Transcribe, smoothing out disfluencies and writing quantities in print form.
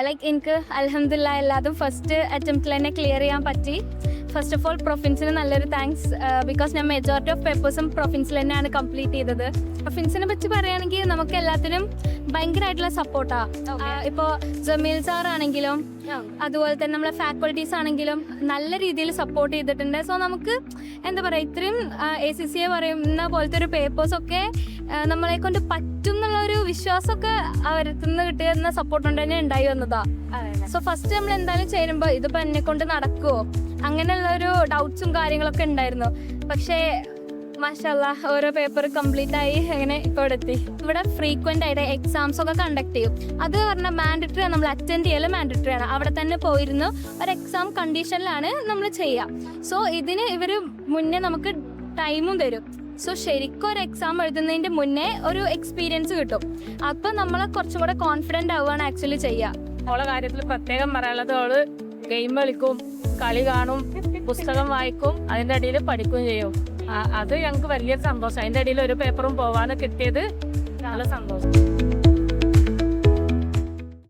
Like എനിക്ക് അൽഹംദുലില്ലാ എല്ലാതും ഫസ്റ്റ് അറ്റംപ്റ്റിൽ തന്നെ ക്ലിയർ ചെയ്യാൻ പറ്റി. ഫസ്റ്റ് ഓഫ് ഓൾ പ്രൊഫിൻസിന് നല്ലൊരു താങ്ക്സ്, ബിക്കോസ് ഞാൻ മെജോറിറ്റി ഓഫ് പേപ്പേഴ്സും പ്രൊഫിൻസിൽ തന്നെയാണ് കംപ്ലീറ്റ് ചെയ്തത്. പ്രൊഫിൻസിനെ പറ്റി പറയുകയാണെങ്കിൽ നമുക്ക് എല്ലാത്തിനും ഭയങ്കരമായിട്ടുള്ള സപ്പോർട്ടാണ്. ഇപ്പോൾ ജമീൽ സാർ ആണെങ്കിലും അതുപോലെ തന്നെ നമ്മളെ ഫാക്കൽറ്റീസ് ആണെങ്കിലും നല്ല രീതിയിൽ സപ്പോർട്ട് ചെയ്തിട്ടുണ്ട്. സോ നമുക്ക് എന്താ പറയുക, ഇത്രയും ACCA പറയുന്ന പോലത്തെ ഒരു പേപ്പേഴ്സൊക്കെ നമ്മളെ കൊണ്ട് പറ്റും എന്നുള്ളൊരു വിശ്വാസമൊക്കെ അവരുടെ നിന്ന് കിട്ടിയിരുന്ന സപ്പോർട്ട് കൊണ്ട് തന്നെ ഉണ്ടായി വന്നതാണ്. സോ ഫസ്റ്റ് നമ്മൾ എന്തായാലും ചേരുമ്പോൾ ഇതിപ്പോൾ എന്നെ കൊണ്ട് നടക്കുമോ അങ്ങനെയുള്ളൊരു ഡൗട്ട്സും കാര്യങ്ങളൊക്കെ ഉണ്ടായിരുന്നു. പക്ഷേ മാഷാല്ലാ ഓരോ പേപ്പർ കംപ്ലീറ്റ് ആയി അങ്ങനെ ഇപ്പോൾ ഇവിടെ എത്തി. ഇവിടെ ഫ്രീക്വൻ്റ് ആയിട്ട് എക്സാംസ് ഒക്കെ കണ്ടക്ട് ചെയ്യും. അത് പറഞ്ഞാൽ മാൻഡറ്ററി ആണ്, നമ്മൾ അറ്റൻഡ് ചെയ്യൽ മാൻഡറ്ററി ആണ്. അവിടെ തന്നെ പോയിരുന്നു ഒരു എക്സാം കണ്ടീഷനിലാണ് നമ്മൾ ചെയ്യുക. സോ ഇതിന് ഇവർ മുന്നേ നമുക്ക് ടൈമും തരും. സോ ശരിക്കും ഒരു എക്സാം എഴുതുന്നതിൻ്റെ മുന്നേ ഒരു എക്സ്പീരിയൻസ് കിട്ടും. അപ്പം നമ്മളെ കുറച്ചും കൂടെ കോൺഫിഡൻ്റ് ആവുകയാണ് ആക്ച്വലി ചെയ്യുക. അവളെ കാര്യത്തിൽ പ്രത്യേകം പറയാനുള്ളത്, അവള് ഗെയിം കളിക്കും, കളി കാണും, പുസ്തകം വായിക്കും, അതിൻ്റെ ഇടയിൽ പഠിക്കുകയും ചെയ്യും. അത് ഞങ്ങൾക്ക് വലിയ സന്തോഷം. അതിൻ്റെ ഇടയിൽ ഒരു പേപ്പറും പോവാതെ കിട്ടിയത് നല്ല സന്തോഷം.